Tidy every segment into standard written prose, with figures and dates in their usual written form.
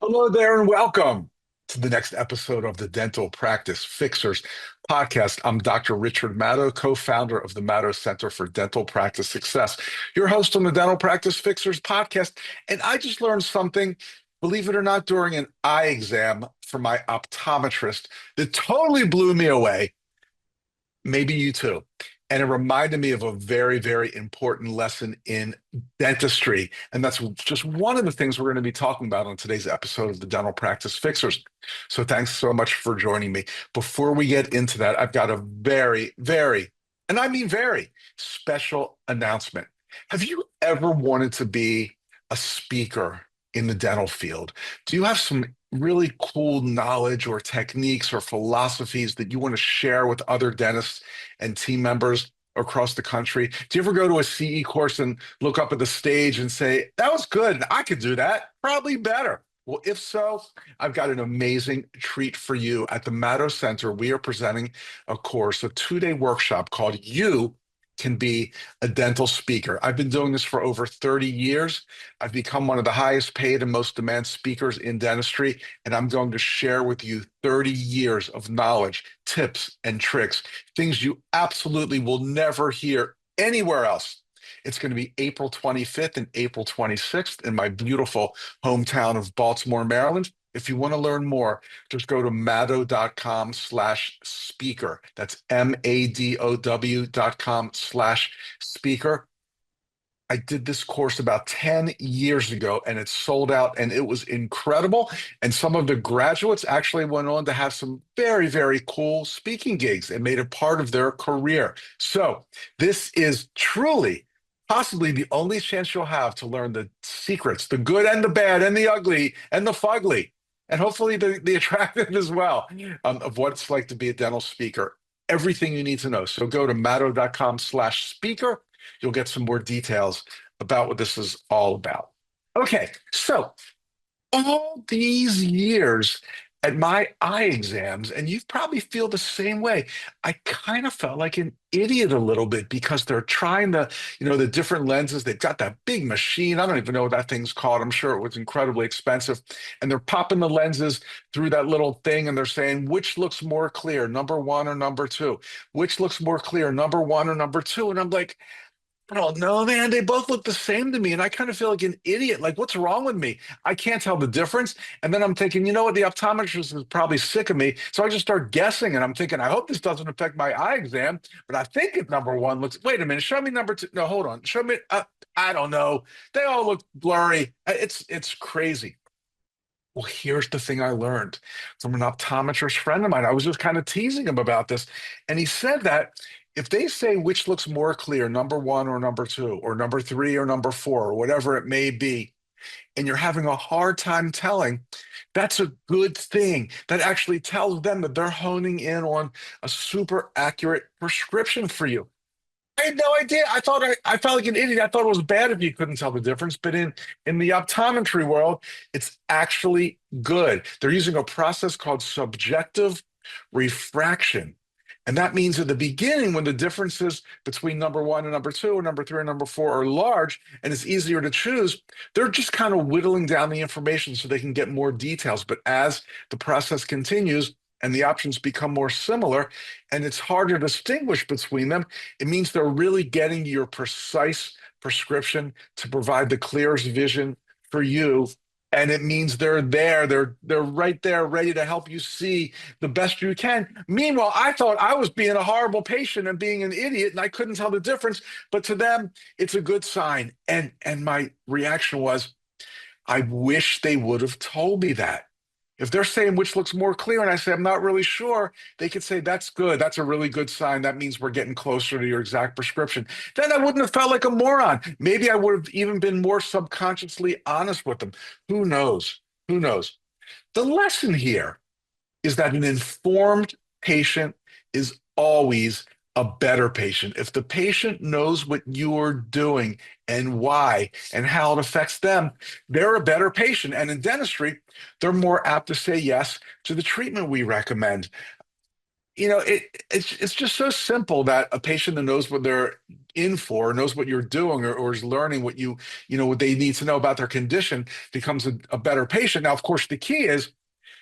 Hello there and welcome to the next episode of the Dental Practice Fixers podcast. I'm Dr. Richard Maddow, co-founder of the Maddow Center for Dental Practice Success, your host on the Dental Practice Fixers podcast. And I just learned something, believe it or not, during an eye exam for my optometrist that totally blew me away. Maybe you too. And it reminded me of a very, very important lesson in dentistry. And that's just one of the things we're going to be talking about on today's episode of the Dental Practice Fixers. So thanks so much for joining me. Before we get into that, I've got a very, very, and I mean very special announcement. Have you ever wanted to be a speaker in the dental field? Do you have some really cool knowledge or techniques or philosophies that you want to share with other dentists and team members across the country? Do you ever go to a CE course and look up at the stage and say, that was good, I could do that, probably better? Well, if so, I've got an amazing treat for you. At the Maddow Center, we are presenting a course, a 2-day workshop called You Can Be a Dental Speaker. I've been doing this for over 30 years. I've become one of the highest paid and most demand speakers in dentistry, and I'm going to share with you 30 years of knowledge, tips, and tricks, things you absolutely will never hear anywhere else. It's going to be April 25th and April 26th in my beautiful hometown of Baltimore, Maryland. If you want to learn more, just go to maddow.com/speaker. That's MADOW.com/speaker. I did this course about 10 years ago and it sold out and it was incredible. And some of the graduates actually went on to have some very, very cool speaking gigs and made it part of their career. So this is truly possibly the only chance you'll have to learn the secrets, the good and the bad and the ugly and the fugly, and hopefully the attractive as well, of what it's like to be a dental speaker. Everything you need to know. So go to maddow.com/speaker. You'll get some more details about what this is all about. Okay, so all these years at my eye exams, and you probably feel the same way, I kind of felt like an idiot a little bit because they're trying the different lenses. They've got that big machine. I don't even know what that thing's called. I'm sure it was incredibly expensive. And they're popping the lenses through that little thing and they're saying, which looks more clear, number one or number two? Which looks more clear, number one or number two? And I'm like, I don't know, man. They both look the same to me. And I kind of feel like an idiot. Like, what's wrong with me? I can't tell the difference. And then I'm thinking, you know what? The optometrist is probably sick of me. So I just start guessing. And I'm thinking, I hope this doesn't affect my eye exam. But I think if number one looks, wait a minute, show me number two. No, hold on. Show me, I don't know. They all look blurry. It's crazy. Well, here's the thing I learned from an optometrist friend of mine. I was just kind of teasing him about this. And he said that if they say which looks more clear, number one or number two, or number three or number four, or whatever it may be, and you're having a hard time telling, that's a good thing. That actually tells them that they're honing in on a super accurate prescription for you. I had no idea. I felt like an idiot. I thought it was bad if you couldn't tell the difference. But in the optometry world, it's actually good. They're using a process called subjective refraction. And that means at the beginning, when the differences between number one and number two, or number three and number four are large, and it's easier to choose, they're just kind of whittling down the information so they can get more details. But as the process continues, and the options become more similar, and it's harder to distinguish between them, it means they're really getting your precise prescription to provide the clearest vision for you. And it means they're right there, ready to help you see the best you can. Meanwhile, I thought I was being a horrible patient and being an idiot, and I couldn't tell the difference. But to them, it's a good sign. And my reaction was, I wish they would have told me that. If they're saying which looks more clear, and I say, I'm not really sure, they could say, that's good. That's a really good sign. That means we're getting closer to your exact prescription. Then I wouldn't have felt like a moron. Maybe I would have even been more subconsciously honest with them. Who knows? Who knows? The lesson here is that an informed patient is always a better patient. If the patient knows what you're doing and why and how it affects them, they're a better patient. And in dentistry, they're more apt to say yes to the treatment we recommend. it's just so simple that a patient that knows what they're in for, knows what you're doing, or is learning what what they need to know about their condition becomes a better patient. Now, of course, the key is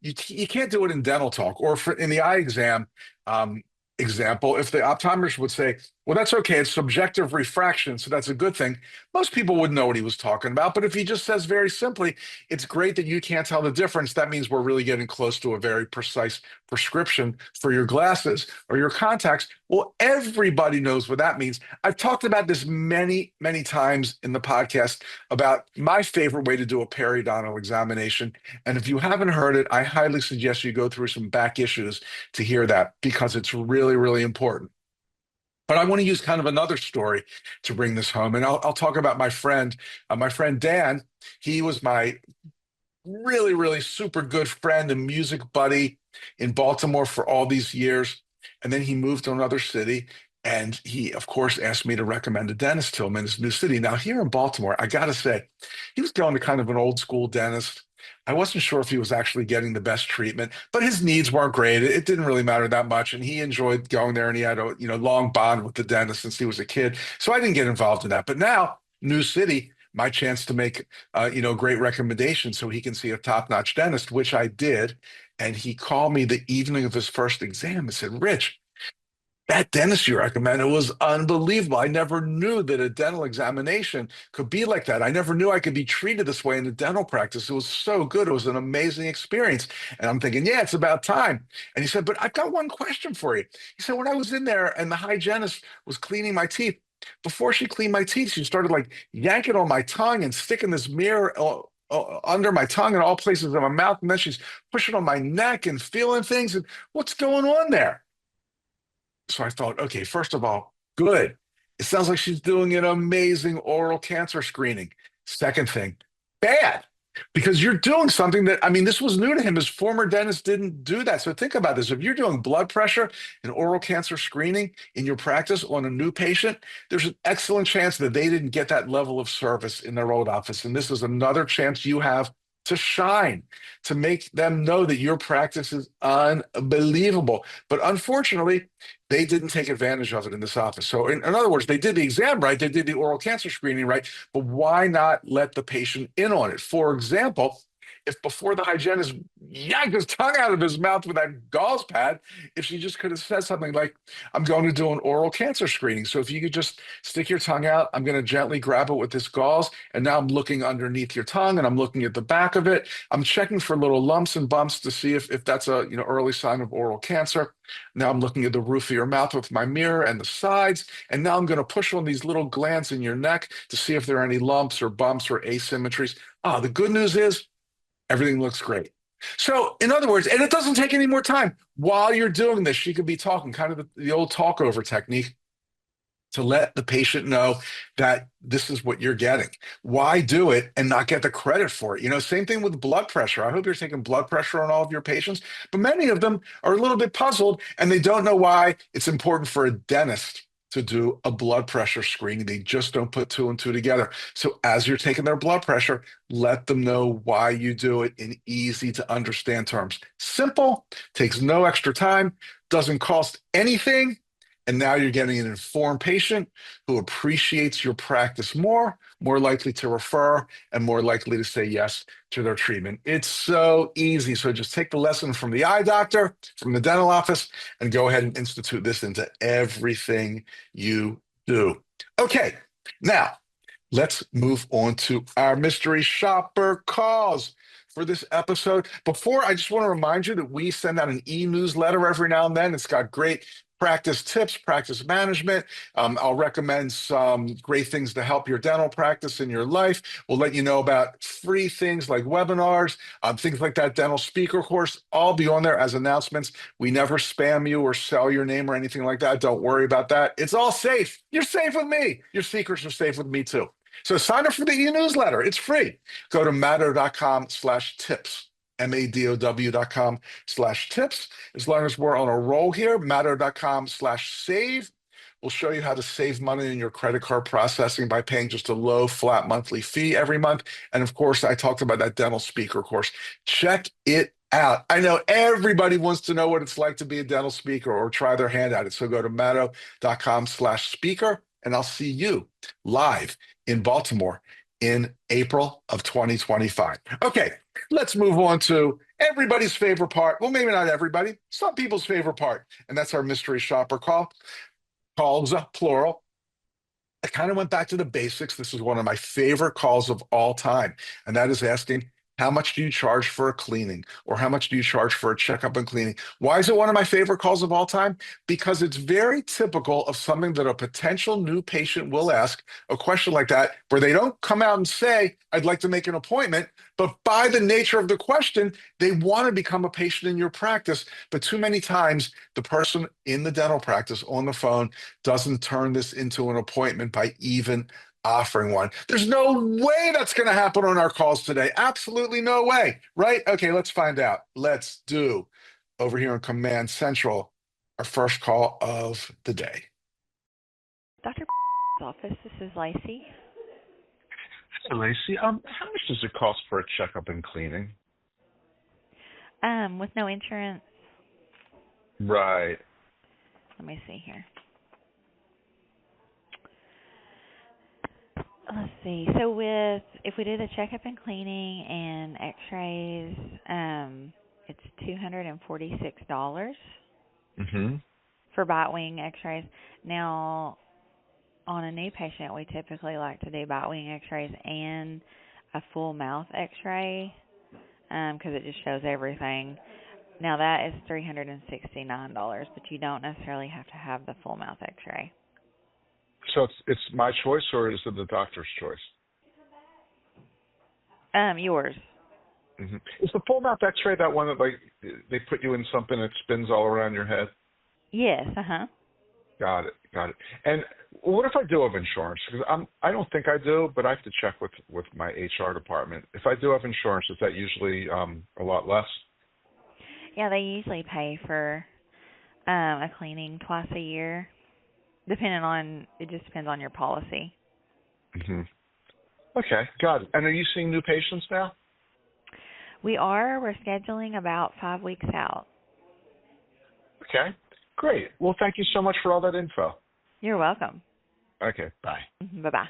you can't do it in dental talk or in the eye exam um, example. If the optometrist would say, well, that's okay, it's subjective refraction, so that's a good thing, most people wouldn't know what he was talking about. But if he just says very simply, it's great that you can't tell the difference, that means we're really getting close to a very precise prescription for your glasses or your contacts. Well, everybody knows what that means. I've talked about this many, many times in the podcast about my favorite way to do a periodontal examination. And if you haven't heard it, I highly suggest you go through some back issues to hear that because it's really, really important. But I want to use kind of another story to bring this home. And I'll talk about my friend Dan. He was my really, really super good friend and music buddy in Baltimore for all these years. And then he moved to another city. And he, of course, asked me to recommend a dentist to him in his new city. Now, here in Baltimore, I got to say, he was going to kind of an old school dentist. I wasn't sure if he was actually getting the best treatment, but his needs weren't great. It didn't really matter that much. And he enjoyed going there and he had a long bond with the dentist since he was a kid. So I didn't get involved in that. But now, new city, my chance to make great recommendations so he can see a top-notch dentist, which I did. And he called me the evening of his first exam and said, Rich, that dentist you recommended was unbelievable. I never knew that a dental examination could be like that. I never knew I could be treated this way in the dental practice. It was so good. It was an amazing experience. And I'm thinking, yeah, it's about time. And he said, but I've got one question for you. He said, when I was in there and the hygienist was cleaning my teeth, before she cleaned my teeth, she started like yanking on my tongue and sticking this mirror under my tongue in all places of my mouth. And then she's pushing on my neck and feeling things. And what's going on there? So I thought, okay, first of all, good. It sounds like she's doing an amazing oral cancer screening. Second thing, bad, because you're doing something that, I mean, this was new to him. His former dentist didn't do that. So think about this. If you're doing blood pressure and oral cancer screening in your practice on a new patient, there's an excellent chance that they didn't get that level of service in their old office. And this is another chance you have to shine, to make them know that your practice is unbelievable. But unfortunately, they didn't take advantage of it in this office. So, in other words, they did the exam right, they did the oral cancer screening right, but why not let the patient in on it? For example, if before the hygienist yanked his tongue out of his mouth with that gauze pad, if she just could have said something like, I'm going to do an oral cancer screening. So if you could just stick your tongue out, I'm going to gently grab it with this gauze. And now I'm looking underneath your tongue and I'm looking at the back of it. I'm checking for little lumps and bumps to see if that's a early sign of oral cancer. Now I'm looking at the roof of your mouth with my mirror and the sides. And now I'm going to push on these little glands in your neck to see if there are any lumps or bumps or asymmetries. The good news is everything looks great. So, in other words, and it doesn't take any more time. While you're doing this, she could be talking, kind of the old talkover technique to let the patient know that this is what you're getting. Why do it and not get the credit for it? Same thing with blood pressure. I hope you're taking blood pressure on all of your patients, but many of them are a little bit puzzled and they don't know why it's important for a dentist to do a blood pressure screening. They just don't put two and two together. So as you're taking their blood pressure, let them know why you do it in easy to understand terms. Simple, takes no extra time, doesn't cost anything. And now you're getting an informed patient who appreciates your practice more likely to refer, and more likely to say yes to their treatment. It's so easy. So just take the lesson from the eye doctor, from the dental office, and go ahead and institute this into everything you do. Okay, now let's move on to our mystery shopper cause for this episode. Before, I just want to remind you that we send out an e-newsletter every now and then. It's got great practice tips, practice management. I'll recommend some great things to help your dental practice in your life. We'll let you know about free things like webinars, things like that dental speaker course. All be on there as announcements. We never spam you or sell your name or anything like that. Don't worry about that. It's all safe. You're safe with me. Your secrets are safe with me too. So sign up for the e-newsletter. It's free. Go to matter.com/tips. madow.com/tips. As long as we're on a roll here, matter.com/save. We'll show you how to save money in your credit card processing by paying just a low flat monthly fee every month. And of course, I talked about that dental speaker course. Check it out. I know everybody wants to know what it's like to be a dental speaker or try their hand at it. So go to matto.com/speaker and I'll see you live in Baltimore in April of 2025. Okay, let's move on to everybody's favorite part. Well, maybe not everybody, some people's favorite part, and that's our mystery shopper calls, plural. I kind of went back to the basics. This is one of my favorite calls of all time, and that is asking, how much do you charge for a cleaning? Or how much do you charge for a checkup and cleaning? Why is it one of my favorite calls of all time? Because it's very typical of something that a potential new patient will ask, a question like that, where they don't come out and say, I'd like to make an appointment, but by the nature of the question, they want to become a patient in your practice. But too many times, the person in the dental practice on the phone doesn't turn this into an appointment by even offering one. There's no way that's going to happen on our calls today. Absolutely no way. Right? Okay, let's find out. Let's do over here in Command Central our first call of the day. Dr. office, this is Lacey. Hey, Lacey, how much does it cost for a checkup and cleaning? With no insurance, Right. let me see here. Let's see. So if we do the checkup and cleaning and x-rays, it's $246 Mm-hmm. for bite wing x-rays. Now, on a new patient, we typically like to do bite wing x-rays and a full mouth x-ray because it just shows everything. Now, that is $369, but you don't necessarily have to have the full mouth x-ray. So it's my choice, or is it the doctor's choice? Yours. Mm-hmm. Is the full mouth X-ray that one that like they put you in something that spins all around your head? Yes. Uh-huh. Got it. Got it. And what if I do have insurance? Because I don't think I do, but I have to check with my HR department. If I do have insurance, is that usually a lot less? Yeah, they usually pay for a cleaning twice a year, it just depends on your policy. Mm-hmm. Okay, got it. And are you seeing new patients now? We're scheduling about 5 weeks out. Okay, great. Well, thank you so much for all that info. You're welcome. Okay, bye. Bye-bye.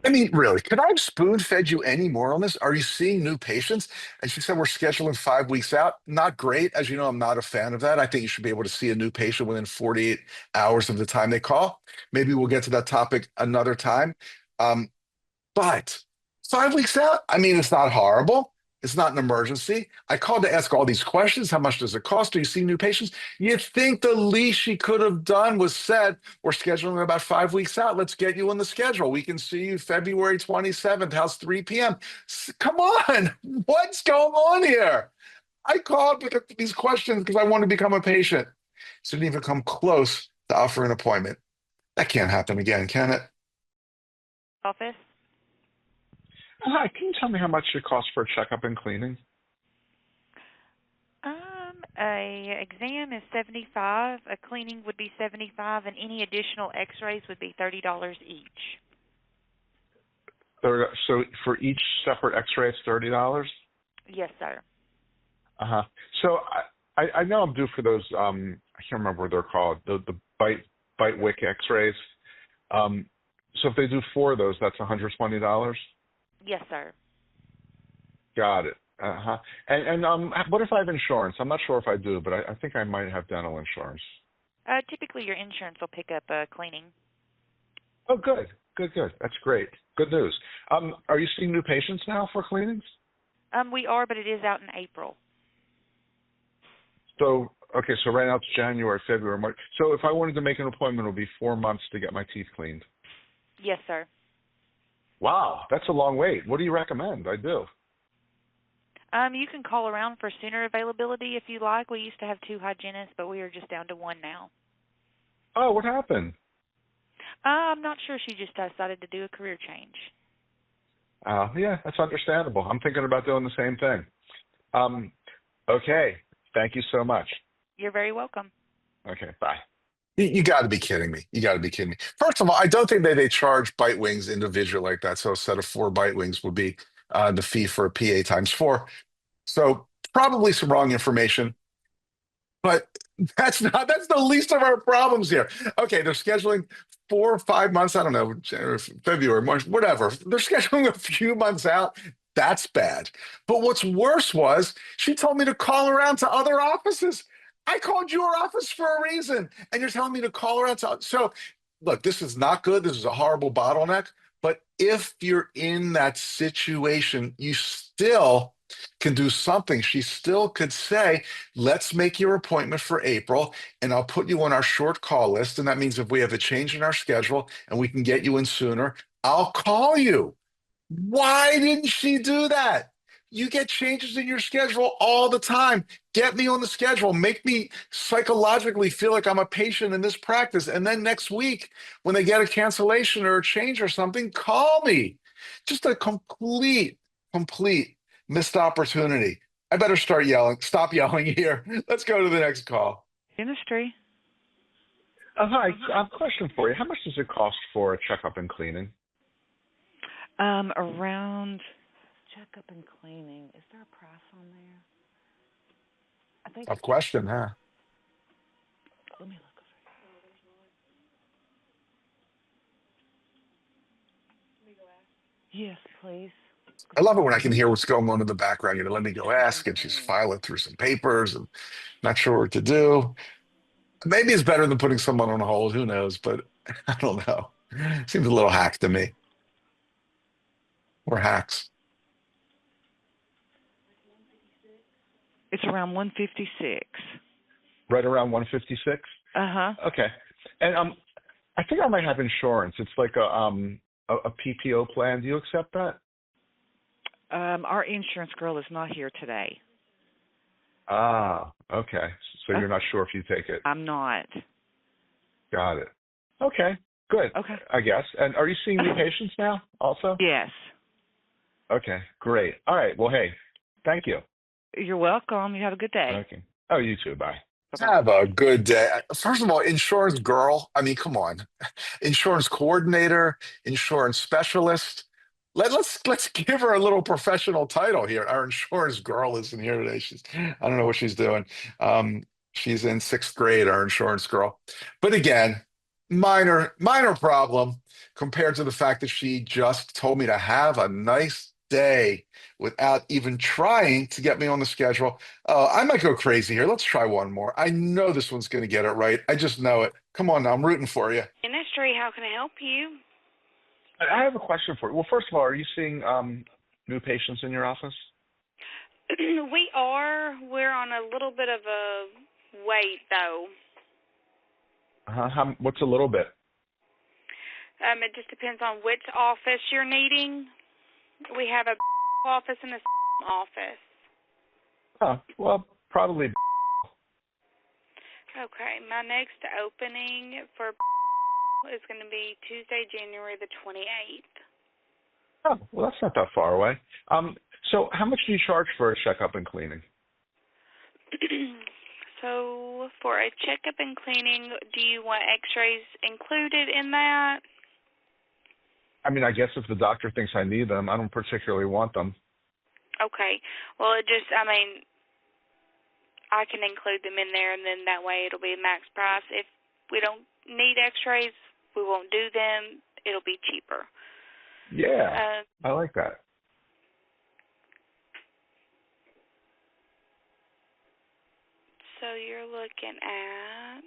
I mean, really, could I have spoon-fed you any more on this? Are you seeing new patients? And she said we're scheduling 5 weeks out. Not great. As you know, I'm not a fan of that. I think you should be able to see a new patient within 48 hours of the time they call. Maybe we'll get to that topic another time. Um, but 5 weeks out, I mean, it's not horrible. It's not an emergency. I called to ask all these questions. How much does it cost? Do you see new patients? You'd think the least she could have done was said, we're scheduling about 5 weeks out. Let's get you on the schedule. We can see you February 27th. How's 3 p.m.? Come on. What's going on here? I called with these questions because I want to become a patient. She didn't even come close to offer an appointment. That can't happen again, can it? Office? Hi, can you tell me how much it costs for a checkup and cleaning? A exam is 75, a cleaning would be 75, and any additional x-rays would be $30 each. So for each separate X-ray, it's $30? Yes, sir. Uh-huh. So I know I'm due for those, I can't remember what they're called, the bite wick X-rays. So if they do 4 of those, that's $120? Yes, sir. Got it. Uh-huh. And what if I have insurance? I'm not sure if I do, but I think I might have dental insurance. Typically, your insurance will pick up cleaning. Oh, good. Good. That's great. Good news. Are you seeing new patients now for cleanings? We are, but it is out in April. So, okay, so right now it's January, February, March. So if I wanted to make an appointment, it would be 4 months to get my teeth cleaned. Yes, sir. Wow, that's a long wait. What do you recommend I do? You can call around for sooner availability if you like. We used to have 2 hygienists, but we are just down to 1 now. Oh, what happened? I'm not sure. She just decided to do a career change. Yeah, that's understandable. I'm thinking about doing the same thing. Okay, thank you so much. You're very welcome. Okay, bye. You got to be kidding me. You got to be kidding me. First of all, I don't think that they charge bite wings individual like that. So a set of 4 bite wings would be the fee for a PA times 4. So probably some wrong information. But that's the least of our problems here. Okay, they're scheduling 4 or 5 months, I don't know, January, February, March, whatever. They're scheduling a few months out. That's bad. But what's worse was she told me to call around to other offices. I called your office for a reason, and you're telling me to call around to. So, look, this is not good. This is a horrible bottleneck. But if you're in that situation, you still can do something. She still could say, let's make your appointment for April, and I'll put you on our short call list. And that means if we have a change in our schedule and we can get you in sooner, I'll call you. Why didn't she do that? You get changes in your schedule all the time. Get me on the schedule. Make me psychologically feel like I'm a patient in this practice. And then next week, when they get a cancellation or a change or something, call me. Just a complete missed opportunity. I better start yelling. Stop yelling here. Let's go to the next call. Dentistry. Hi, question for you. How much does it cost for a checkup and cleaning? Around checkup and cleaning. Is there a price on there? I think. Tough question, huh? Let me look over here. Yes, please. I love it when I can hear what's going on in the background. Let me go ask, and she's filing through some papers and not sure what to do. Maybe it's better than putting someone on hold. Who knows? But I don't know. Seems a little hack to me. Or hacks. It's around 156. Right around 156? Uh-huh. Okay. And I think I might have insurance. It's like a PPO plan. Do you accept that? Our insurance girl is not here today. Ah, okay. So you're not sure if you take it. I'm not. Got it. Okay, good. Okay. I guess. And are you seeing new patients now also? Yes. Okay, great. All right. Well, hey, thank you. You're welcome. You have a good day. Okay. Oh, you too. Bye. Have a good day. First of all, insurance girl. I mean, come on. Insurance coordinator, insurance specialist. Let's give her a little professional title here. Our insurance girl isn't here today. I don't know what she's doing. She's in sixth grade, our insurance girl. But again, minor problem compared to the fact that she just told me to have a nice day without even trying to get me on the schedule. Oh, I might go crazy here. Let's try one more. I know this one's going to get it right. I just know it. Come on now, I'm rooting for you. Dentistry, how can I help you? I have a question for you. Well, first of all, are you seeing new patients in your office? We are. We're on a little bit of a wait, though. What's a little bit? It just depends on which office you're needing. We have a office and a office. Oh, well, probably. Okay, my next opening for is going to be Tuesday, January the 28th. Oh, well, that's not that far away. So how much do you charge for a checkup and cleaning? So for a checkup and cleaning, do you want x-rays included in that? I mean, I guess if the doctor thinks I need them, I don't particularly want them. Okay. Well, I can include them in there, and then that way it'll be max price. If we don't need x-rays, we won't do them. It'll be cheaper. Yeah, I like that. So you're looking at,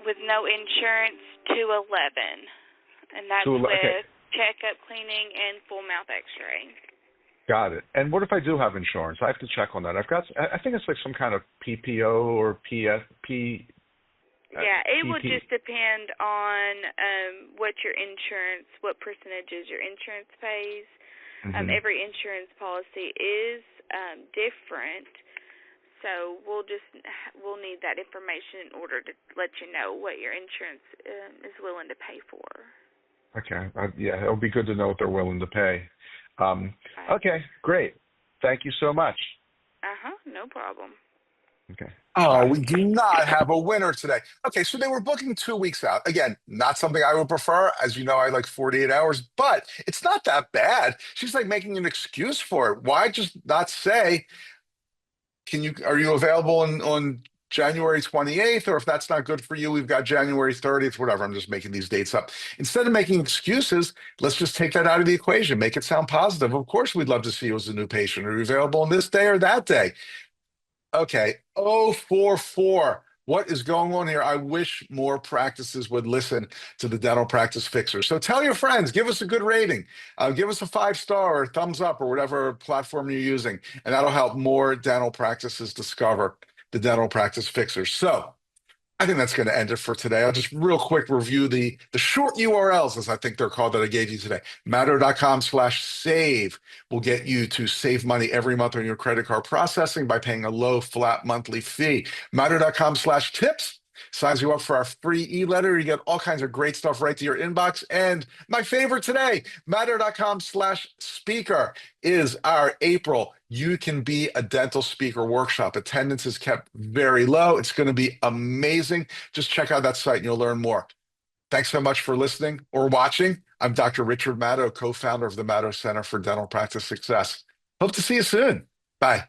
with no insurance, 211, and that's with checkup, cleaning, and full mouth x-ray. Got it. And what if I do have insurance? I have to check on that. I think it's like some kind of PPO or PSP. Yeah, it will just depend on what percentages your insurance pays. Mm-hmm. Every insurance policy is different, so we'll need that information in order to let you know what your insurance is willing to pay for. Okay. Yeah, it'll be good to know what they're willing to pay. Okay, great. Thank you so much. No problem. Okay. Oh, Bye. we do not have a winner today. Okay, so they were booking 2 weeks out. Again, not something I would prefer. As you know, I like 48 hours, but it's not that bad. She's like making an excuse for it. Why just not say, are you available on January 28th? Or if that's not good for you, we've got January 30th, whatever. I'm just making these dates up. Instead of making excuses, let's just take that out of the equation, make it sound positive. Of course, we'd love to see you as a new patient. Are you available on this day or that day? Okay, 044. What is going on here? I wish more practices would listen to the dental practice fixer. So tell your friends, give us a good rating, give us a 5 star or thumbs up or whatever platform you're using, and that'll help more dental practices discover the dental practice fixer. So I think that's going to end it for today. I'll just real quick review the short URLs, as I think they're called, that I gave you today. Matter.com/save will get you to save money every month on your credit card processing by paying a low flat monthly fee. Matter.com/tips signs you up for our free e-letter. You get all kinds of great stuff right to your inbox. And my favorite today, Matter.com/speaker is our April You Can Be a Dental Speaker workshop. Attendance is kept very low. It's going to be amazing. Just check out that site and you'll learn more. Thanks so much for listening or watching. I'm Dr. Richard Maddow, co-founder of the Maddow Center for Dental Practice Success. Hope to see you soon. Bye.